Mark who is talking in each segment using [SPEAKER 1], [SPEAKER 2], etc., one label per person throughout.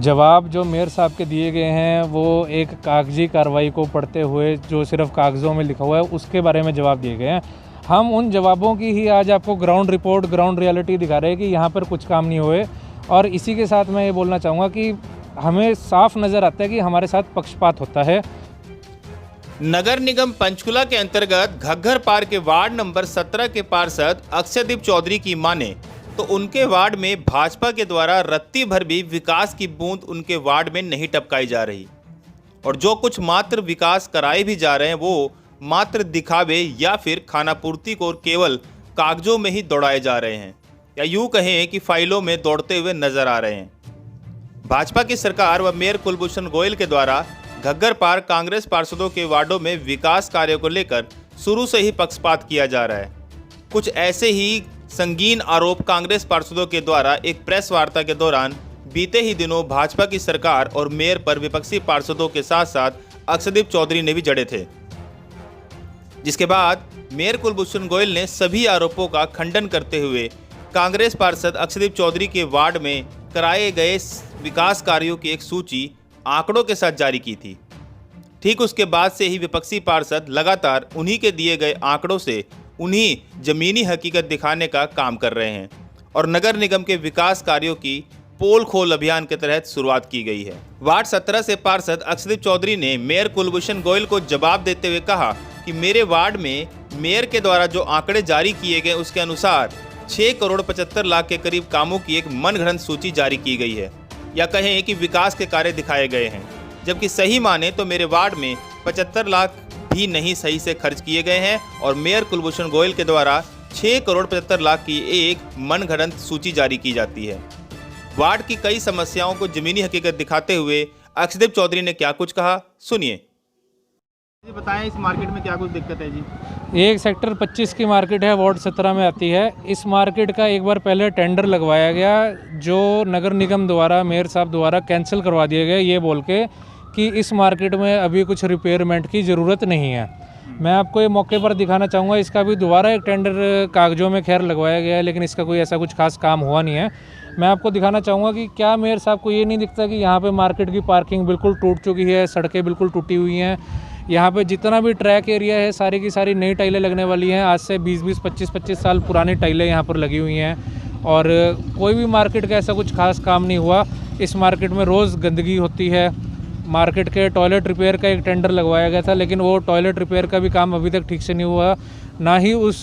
[SPEAKER 1] जवाब जो मेयर साहब के दिए गए हैं वो एक कागजी कार्रवाई को पढ़ते हुए जो सिर्फ कागज़ों में लिखा हुआ है उसके बारे में जवाब दिए गए हैं। हम उन जवाबों की ही आज आपको ग्राउंड रिपोर्ट, ग्राउंड रियलिटी दिखा रहे हैं कि यहाँ पर कुछ काम नहीं हुए। और इसी के साथ मैं ये बोलना चाहूँगा कि हमें साफ नज़र आता है कि हमारे साथ पक्षपात होता है।
[SPEAKER 2] नगर निगम पंचकुला के अंतर्गत घग्गर पार के वार्ड नंबर 17 के पार्षद अक्षयदीप चौधरी की माने तो उनके वार्ड में भाजपा के द्वारा रत्ती भर भी विकास की बूंद उनके वार्ड में नहीं टपकाई जा रही, और जो कुछ मात्र विकास कराए भी जा रहे हैं वो मात्र दिखावे या फिर खानापूर्ति को केवल कागजों में ही दौड़ाए जा रहे हैं, या यूं कहें कि फाइलों में दौड़ते हुए नजर आ रहे हैं। भाजपा की सरकार व मेयर कुलभूषण गोयल के द्वारा घग्गर पार कांग्रेस पार्षदों के वार्डों में विकास कार्यों को लेकर शुरू से ही पक्षपात किया जा रहा है। कुछ ऐसे ही संगीन आरोप कांग्रेस पार्षदों के द्वारा एक प्रेस वार्ता के दौरान बीते ही दिनों भाजपा की सरकार और मेयर पर विपक्षी पार्षदों के साथ साथ अक्षयदीप चौधरी ने भी जड़े थे, जिसके बाद मेयर कुलभूषण गोयल ने सभी आरोपों का खंडन करते हुए कांग्रेस पार्षद अक्षयदीप चौधरी के वार्ड में कराए गए विकास कार्यों की एक सूची आंकड़ों के साथ जारी की थी। ठीक उसके बाद से ही विपक्षी पार्षद लगातार उन्हीं के दिए गए आंकड़ों से उन्हीं जमीनी हकीकत दिखाने का काम कर रहे हैं, और नगर निगम के विकास कार्यों की पोल खोल अभियान के तहत शुरुआत की गई है। वार्ड 17 से पार्षद अक्षयदीप चौधरी ने मेयर कुलभूषण गोयल को जवाब देते हुए कहा कि मेरे वार्ड में मेयर के द्वारा जो आंकड़े जारी किए गए उसके अनुसार 6 करोड़ 75 लाख के करीब कामों की एक मनगढ़ंत सूची जारी की गई है, या कहें कि विकास के कार्य दिखाए गए हैं, जबकि सही माने तो मेरे वार्ड में 75 लाख भी नहीं सही से खर्च किए गए हैं, और मेयर कुलभूषण गोयल के द्वारा 6 करोड़ 75 लाख की एक मनगढ़ंत सूची जारी की जाती है। वार्ड की कई समस्याओं को जमीनी हकीकत दिखाते हुए अक्षयदीप चौधरी ने क्या कुछ कहा, सुनिए।
[SPEAKER 3] बताएं इस मार्केट में क्या कुछ दिक्कत है जी?
[SPEAKER 1] एक सेक्टर 25 की मार्केट है, वार्ड 17 में आती है। इस मार्केट का एक बार पहले टेंडर लगवाया गया, जो नगर निगम द्वारा, मेयर साहब द्वारा कैंसिल करवा दिया गया, ये बोल के कि इस मार्केट में अभी कुछ रिपेयरमेंट की ज़रूरत नहीं है। मैं आपको ये मौके पर दिखाना चाहूँगा, इसका भी दोबारा एक टेंडर कागजों में खैर लगवाया गया है, लेकिन इसका कोई ऐसा कुछ खास काम हुआ नहीं है। मैं आपको दिखाना चाहूँगा कि क्या मेयर साहब को ये नहीं दिखता कि यहाँ पे मार्केट की पार्किंग बिल्कुल टूट चुकी है, सड़कें बिल्कुल टूटी हुई हैं, यहाँ पे जितना भी ट्रैक एरिया है सारी की सारी नई टाइलें लगने वाली हैं। आज से 20-20, 25-25 साल पुरानी टाइलें यहाँ पर लगी हुई हैं, और कोई भी मार्केट का ऐसा कुछ खास काम नहीं हुआ। इस मार्केट में रोज़ गंदगी होती है। मार्केट के टॉयलेट रिपेयर का एक टेंडर लगवाया गया था, लेकिन वो टॉयलेट रिपेयर का भी काम अभी तक ठीक से नहीं हुआ। ना ही उस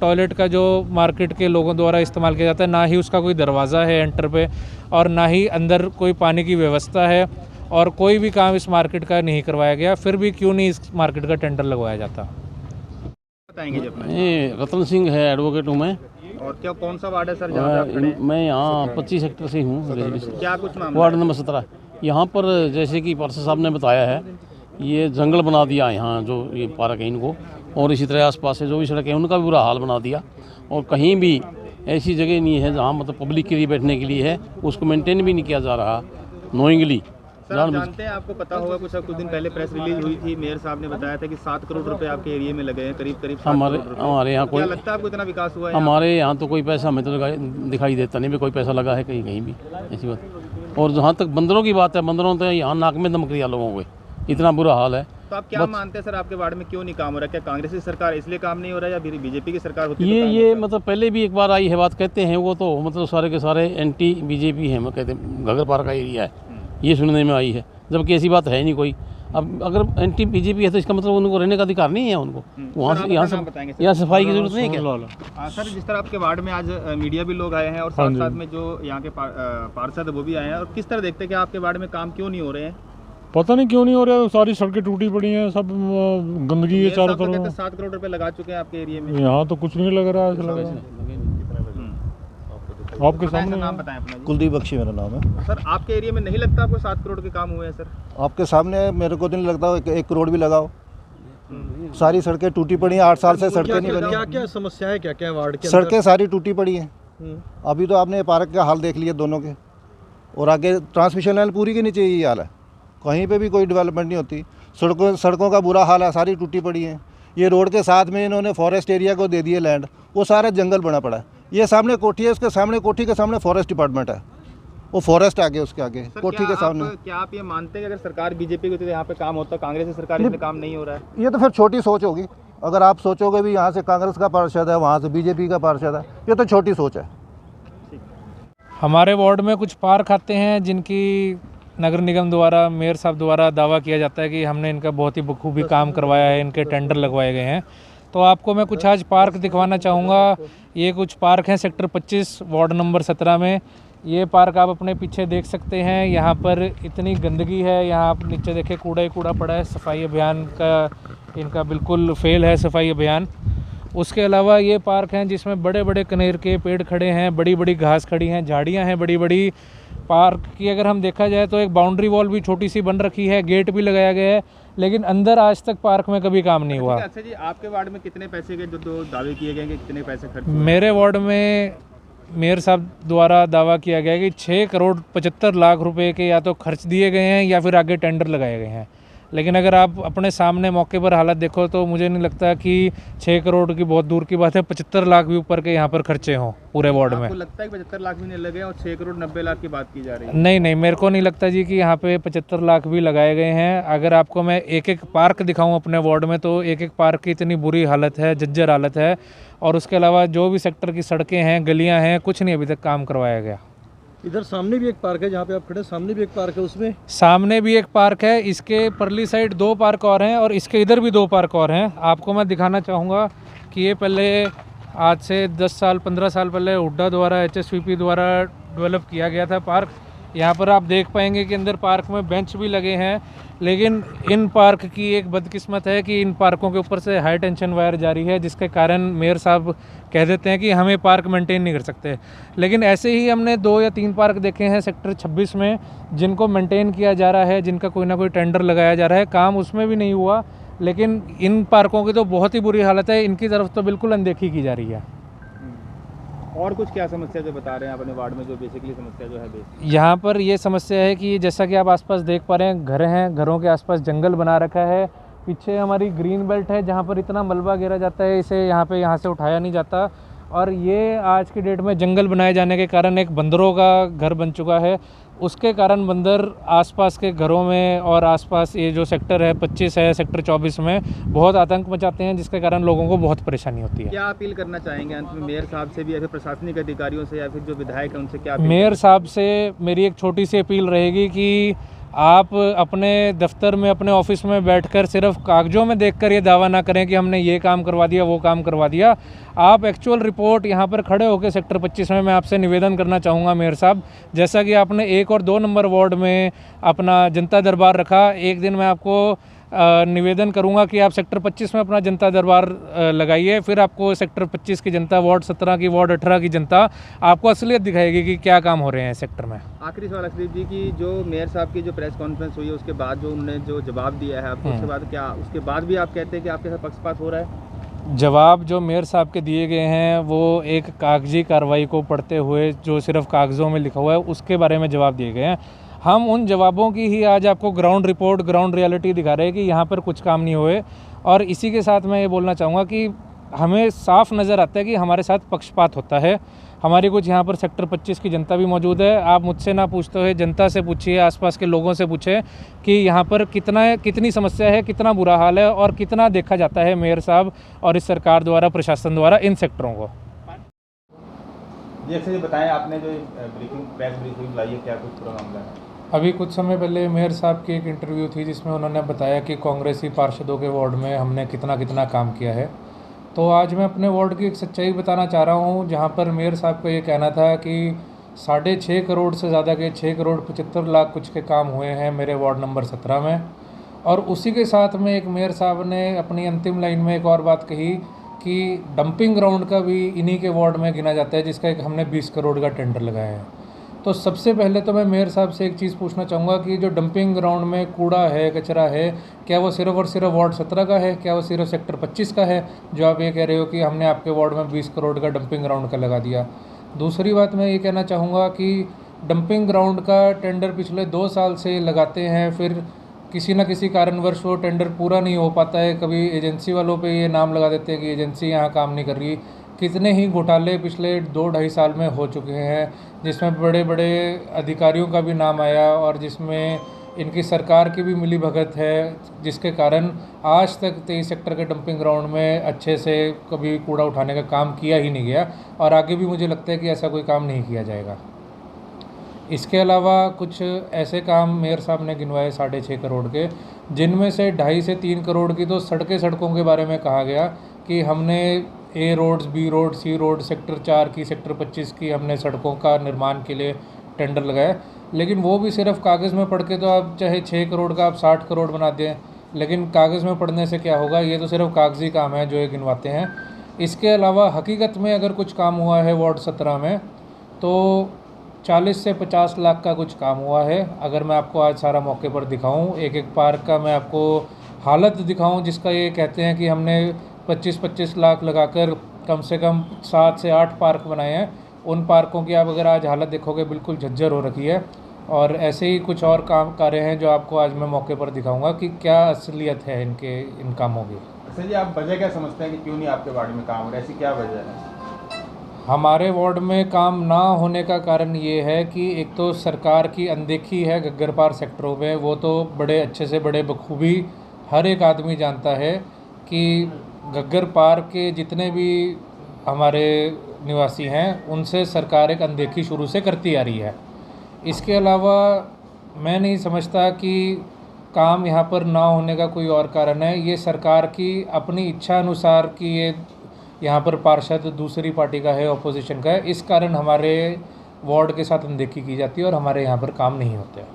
[SPEAKER 1] टॉयलेट का जो मार्केट के लोगों द्वारा इस्तेमाल किया जाता है, ना ही उसका कोई दरवाज़ा है एंटर पे, और ना ही अंदर कोई पानी की व्यवस्था है, और कोई भी काम इस मार्केट का नहीं करवाया गया। फिर भी क्यों नहीं इस मार्केट का टेंडर लगवाया जाता?
[SPEAKER 3] बताएंगे जी अपना।
[SPEAKER 4] ये रतन सिंह है, एडवोकेट हूँ मैं।
[SPEAKER 3] और क्या कौन सा वार्ड है सर जहाँ पे आप खड़े हैं?
[SPEAKER 4] मैं यहाँ 25 सेक्टर से हूँ,
[SPEAKER 3] क्या कुछ मामला
[SPEAKER 4] वार्ड
[SPEAKER 3] है?
[SPEAKER 4] नंबर 17। यहाँ पर जैसे कि पार्षद साहब ने बताया है, ये जंगल बना दिया यहाँ जो ये पार्क है इनको, और इसी तरह आसपास से जो भी सड़कें हैं उनका भी बुरा हाल बना दिया, और कहीं भी ऐसी जगह नहीं है जहाँ मतलब पब्लिक के लिए बैठने के लिए है, उसको मेंटेन भी नहीं किया जा रहा नोइंगली।
[SPEAKER 3] सर आप जानते हैं, आपको पता होगा कुछ दिन पहले प्रेस रिलीज हुई थी, मेयर साहब ने बताया था कि 7 करोड़ रुपए आपके एरिया में लगे हैं, करीब
[SPEAKER 4] हमारे यहाँ कोई,
[SPEAKER 3] क्या लगता है आपको इतना विकास हुआ है?
[SPEAKER 4] हमारे यहाँ तो कोई पैसा हमें तो दिखाई देता नहीं, कोई पैसा लगा है कहीं भी, ऐसी बात। और जहाँ तक बंदरों की बात है, बंदरों तो यहाँ नाक में दम किया लोगों को, इतना बुरा हाल है।
[SPEAKER 3] तो आप क्या मानते हैं सर, आपके वार्ड में क्यों नहीं काम हो रहा है? क्या कांग्रेस की सरकार इसलिए काम नहीं हो रहा है, या बीजेपी की सरकार होती है?
[SPEAKER 4] ये मतलब पहले भी एक बार आई है बात, कहते हैं वो तो मतलब सारे के सारे एंटी बीजेपी हैं, मैं कहते हैं घग्गर पार का एरिया है, ये सुनने में आई है, जबकि ऐसी बात है नहीं कोई। अब अगर एंटी बीजेपी है तो इसका मतलब उनको रहने का अधिकार नहीं है, उनको वहाँ से यहाँ सफाई की जरूरत नहीं है क्या?
[SPEAKER 3] सर जिस तरह आपके वार्ड में आज मीडिया भी लोग आए हैं, और साथ साथ में जो यहाँ के पार्षद वो भी आए हैं, और किस तरह देखते हैं कि आपके वार्ड में काम क्यों नहीं हो रहे हैं?
[SPEAKER 5] पता नहीं क्यों नहीं हो रहा है, सारी सड़कें टूटी पड़ी हैं, सब गंदगी है चारों तरफ।
[SPEAKER 3] 7 करोड़ रुपए लगा चुके हैं आपके एरिया में।
[SPEAKER 5] यहाँ तो कुछ नहीं लग रहा है, लग रहा है आपके सामने।
[SPEAKER 3] नाम बताएं अपना।
[SPEAKER 6] कुलदीप बख्शी मेरा नाम है।
[SPEAKER 3] सर आपके एरिया में नहीं लगता आपको 7 करोड़ के काम हुए हैं? सर
[SPEAKER 6] आपके सामने मेरे को तो नहीं लगता 1 करोड़ भी लगाओ। सारी सड़कें टूटी पड़ी हैं, 8 साल से सड़कें नहीं बनी।
[SPEAKER 3] क्या क्या समस्या है, क्या क्या वार्ड के
[SPEAKER 6] सड़कें सारी टूटी पड़ी हैं। अभी तो आपने पार्क का हाल देख लिया दोनों के, और आगे ट्रांसमिशन लाइन पूरी के नीचे यही हाल है, कहीं पे भी कोई डेवलपमेंट नहीं होती। सड़कों का बुरा हाल है, सारी टूटी पड़ी हैं। ये रोड के साथ में इन्होंने फॉरेस्ट एरिया को दे दिए लैंड, वो सारा जंगल बना पड़ा है। ये सामने कोठी है, उसके सामने कोठी के सामने फॉरेस्ट डिपार्टमेंट है। वो फॉरेस्ट आगे उसके आगे
[SPEAKER 3] सर,
[SPEAKER 6] कोठी के सामने।
[SPEAKER 3] क्या आप ये मानते हैं कि अगर सरकार बीजेपी की होती तो यहाँ पे काम होता, कांग्रेस की सरकार इसमें काम नहीं हो रहा है?
[SPEAKER 6] ये तो फिर छोटी सोच होगी। अगर आप सोचोगे भी यहाँ से कांग्रेस का पार्षद है, वहाँ से बीजेपी का पार्षद है, ये तो छोटी सोच है।
[SPEAKER 1] हमारे वार्ड में कुछ पार्क आते हैं जिनकी नगर निगम द्वारा, मेयर साहब द्वारा दावा किया जाता है कि हमने इनका बहुत ही बखूबी काम करवाया है, इनके टेंडर लगवाए गए हैं। तो आपको मैं कुछ आज पार्क दिखवाना चाहूँगा। ये कुछ पार्क हैं सेक्टर 25 वार्ड नंबर 17 में। ये पार्क आप अपने पीछे देख सकते हैं। यहाँ पर इतनी गंदगी है, यहाँ आप नीचे देखें कूड़ा ही कूड़ा पड़ा है। सफाई अभियान का इनका बिल्कुल फेल है सफाई अभियान। उसके अलावा ये पार्क हैं जिसमें बड़े बड़े कनेर के पेड़ खड़े हैं, बड़ी बड़ी घास खड़ी हैं, झाड़ियाँ हैं बड़ी बड़ी। पार्क की अगर हम देखा जाए तो एक बाउंड्री वॉल भी छोटी सी बन रखी है, गेट भी लगाया गया है, लेकिन अंदर आज तक पार्क में कभी काम नहीं हुआ।
[SPEAKER 3] अच्छा जी, आपके वार्ड में कितने पैसे के जो दावे किए गए हैं, कितने पैसे खर्च?
[SPEAKER 1] मेरे वार्ड में मेयर साहब द्वारा दावा किया गया है कि 6 करोड़ 75 लाख रुपए के या तो खर्च दिए गए हैं या फिर आगे टेंडर लगाए गए हैं। लेकिन अगर आप अपने सामने मौके पर हालत देखो तो मुझे नहीं लगता कि 6 करोड़ की बहुत दूर की बात है, 75 लाख भी ऊपर के यहाँ पर खर्चे हों पूरे वार्ड में।
[SPEAKER 3] आपको लगता है कि 75 लाख भी नहीं लगे और 6 करोड़ 90 लाख की बात की जा रही है?
[SPEAKER 1] नहीं, मेरे को नहीं लगता जी कि यहाँ पे 75 लाख भी लगाए गए हैं। अगर आपको मैं एक एक पार्क दिखाऊं अपने वार्ड में तो एक एक पार्क की इतनी बुरी हालत है, जर्जर हालत है। और उसके अलावा जो भी सेक्टर की सड़कें हैं, गलियाँ हैं, कुछ नहीं अभी तक काम करवाया गया।
[SPEAKER 7] इधर सामने भी एक पार्क है, जहाँ पे आप खड़े, सामने भी एक पार्क है, उसमें
[SPEAKER 1] सामने भी एक पार्क है, इसके परली साइड 2 पार्क और हैं और इसके इधर भी 2 पार्क और हैं। आपको मैं दिखाना चाहूँगा कि ये पहले आज से 10 साल 15 साल पहले हुड्डा द्वारा, HSVP द्वारा डेवलप किया गया था पार्क। यहाँ पर आप देख पाएंगे कि अंदर पार्क में बेंच भी लगे हैं, लेकिन इन पार्क की एक बदकिस्मत है कि इन पार्कों के ऊपर से हाई टेंशन वायर जारी है, जिसके कारण मेयर साहब कह देते हैं कि हमें पार्क मेंटेन नहीं कर सकते। लेकिन ऐसे ही हमने 2 या 3 पार्क देखे हैं सेक्टर 26 में जिनको मेंटेन किया जा रहा है, जिनका कोई ना कोई टेंडर लगाया जा रहा है, काम उसमें भी नहीं हुआ। लेकिन इन पार्कों की तो बहुत ही बुरी हालत है, इनकी तरफ तो बिल्कुल अनदेखी की जा रही है।
[SPEAKER 3] और कुछ क्या समस्या जो बता रहे हैं अपने वार्ड में, जो बेसिकली समस्या जो है
[SPEAKER 1] यहाँ पर ये समस्या है कि जैसा कि आप आसपास देख पा रहे हैं, घर हैं, घरों के आसपास जंगल बना रखा है। पीछे हमारी ग्रीन बेल्ट है जहाँ पर इतना मलबा गिरा जाता है, इसे यहाँ से उठाया नहीं जाता। और ये आज की डेट में जंगल बनाए जाने के कारण एक बंदरों का घर बन चुका है। उसके कारण बंदर आसपास के घरों में और आसपास ये जो सेक्टर है 25 है, सेक्टर 24 में बहुत आतंक मचाते हैं, जिसके कारण लोगों को बहुत परेशानी होती है।
[SPEAKER 3] क्या अपील करना चाहेंगे अंत में मेयर साहब से भी या फिर प्रशासनिक अधिकारियों से या फिर जो विधायक हैं उनसे क्या?
[SPEAKER 1] मेयर साहब से मेरी एक छोटी सी अपील रहेगी कि आप अपने दफ्तर में, अपने ऑफिस में बैठकर सिर्फ कागजों में देखकर ये दावा ना करें कि हमने ये काम करवा दिया, वो काम करवा दिया। आप एक्चुअल रिपोर्ट यहाँ पर खड़े होकर सेक्टर 25 में मैं आपसे निवेदन करना चाहूँगा मेयर साहब, जैसा कि आपने 1 और 2 नंबर वार्ड में अपना जनता दरबार रखा, एक दिन मैं आपको निवेदन करूंगा कि आप सेक्टर 25 में अपना जनता दरबार लगाइए। फिर आपको सेक्टर 25 की जनता, वार्ड 17 की, वार्ड 18 की जनता आपको असलियत दिखाएगी कि क्या काम हो रहे हैं सेक्टर में।
[SPEAKER 3] आखिरी सवाल अक्षदीप जी की, जो मेयर साहब की जो प्रेस कॉन्फ्रेंस हुई है उसके बाद जो उन्होंने जो जवाब दिया है आपको, उसके बाद क्या, उसके बाद भी आप कहते हैं कि आपके साथ पक्षपात हो रहा है?
[SPEAKER 1] जवाब जो मेयर साहब के दिए गए हैं वो एक कागजी कार्रवाई को पढ़ते हुए जो सिर्फ कागज़ों में लिखा हुआ है उसके बारे में जवाब दिए गए हैं। हम उन जवाबों की ही आज आपको ग्राउंड रिपोर्ट, ग्राउंड रियलिटी दिखा रहे हैं कि यहाँ पर कुछ काम नहीं हुए। और इसी के साथ मैं ये बोलना चाहूँगा कि हमें साफ नज़र आता है कि हमारे साथ पक्षपात होता है। हमारी कुछ यहाँ पर सेक्टर 25 की जनता भी मौजूद है। आप मुझसे ना पूछते हुए जनता से पूछिए, आसपास के लोगों से पूछे कि यहाँ पर कितनी समस्या है, कितना बुरा हाल है और कितना देखा जाता है मेयर साहब और इस सरकार द्वारा, प्रशासन द्वारा इन सेक्टरों को।
[SPEAKER 3] जैसे बताएं, आपने जो ब्रीफिंग, प्रेस ब्रीफिंग लाई है, क्या कुछ पूरा मामला है?
[SPEAKER 1] अभी कुछ समय पहले मेयर साहब की एक इंटरव्यू थी जिसमें उन्होंने बताया कि कांग्रेसी पार्षदों के वार्ड में हमने कितना काम किया है। तो आज मैं अपने वार्ड की एक सच्चाई बताना चाह रहा हूँ, जहाँ पर मेयर साहब का ये कहना था कि 6.5 करोड़ से ज़्यादा के 6 करोड़ 75 लाख कुछ के काम हुए हैं मेरे वार्ड नंबर 17 में। और उसी के साथ में एक मेयर साहब ने अपनी अंतिम लाइन में एक और बात कही कि डंपिंग ग्राउंड का भी इन्हीं के वार्ड में गिना जाता है, जिसका एक हमने 20 करोड़ का टेंडर लगाया है। तो सबसे पहले तो मैं मेयर साहब से एक चीज़ पूछना चाहूँगा कि जो डंपिंग ग्राउंड में कूड़ा है, कचरा है, क्या वो सिर्फ और सिर्फ वार्ड 17 का है? क्या वो सिर्फ सेक्टर 25 का है जो आप ये कह रहे हो कि हमने आपके वार्ड में 20 करोड़ का डंपिंग ग्राउंड का लगा दिया? दूसरी बात मैं ये कहना चाहूँगा कि डंपिंग ग्राउंड का टेंडर पिछले 2 साल से लगाते हैं, फिर किसी न किसी कारणवश वो टेंडर पूरा नहीं हो पाता है। कभी एजेंसी वालों पे ये नाम लगा देते हैं कि एजेंसी यहाँ काम नहीं कर रही। कितने ही घोटाले पिछले 2-2.5 साल में हो चुके हैं, जिसमें बड़े बड़े अधिकारियों का भी नाम आया और जिसमें इनकी सरकार की भी मिली भगत है, जिसके कारण आज तक 23 सेक्टर के डंपिंग ग्राउंड में अच्छे से कभी कूड़ा उठाने का काम किया ही नहीं गया और आगे भी मुझे लगता है कि ऐसा कोई काम नहीं किया जाएगा। इसके अलावा कुछ ऐसे काम मेयर साहब ने गिनवाए 6.5 करोड़ के, जिनमें से 2.5 से 3 करोड़ की तो सड़कों के बारे में कहा गया कि हमने ए रोड्स, बी रोड, सी रोड, सेक्टर 4 की, सेक्टर 25 की हमने सड़कों का निर्माण के लिए टेंडर लगाया। लेकिन वो भी सिर्फ कागज़ में पढ़ के तो आप चाहे 6 करोड़ का आप 60 करोड़ बना दें, लेकिन कागज़ में पढ़ने से क्या होगा, ये तो सिर्फ कागज़ी काम है जो ये गिनवाते हैं। इसके अलावा हकीकत में अगर कुछ काम हुआ है वार्ड 17 में तो 40 से 50 लाख का कुछ काम हुआ है। अगर मैं आपको आज सारा मौके पर दिखाऊं, एक एक पार्क का मैं आपको हालत दिखाऊं, जिसका ये कहते हैं कि हमने 25-25 लाख लगाकर कम से कम 7 से 8 पार्क बनाए हैं, उन पार्कों की आप अगर आज हालत देखोगे बिल्कुल झज्जर हो रखी है। और ऐसे ही कुछ और काम कार्य हैं जो आपको आज मैं मौके पर दिखाऊंगा कि क्या असलियत है इन कामों की।
[SPEAKER 3] सर जी, आप वजह क्या समझते हैं कि क्यों नहीं आपके वार्ड में काम हो रहा है, ऐसी क्या वजह है?
[SPEAKER 1] हमारे वार्ड में काम ना होने का कारण ये है कि एक तो सरकार की अनदेखी है घग्गर पार सेक्टरों में, वो तो बड़े अच्छे से बड़े बखूबी हर एक आदमी जानता है कि घग्गर पार के जितने भी हमारे निवासी हैं उनसे सरकार एक अनदेखी शुरू से करती आ रही है। इसके अलावा मैं नहीं समझता कि काम यहाँ पर ना होने का कोई और कारण है। ये सरकार की अपनी इच्छा अनुसार कि ये यहाँ पर पार्षद दूसरी पार्टी का है, ऑपोजिशन का है, इस कारण हमारे वार्ड के साथ अनदेखी की जाती है और हमारे यहाँ पर काम नहीं होते हैं।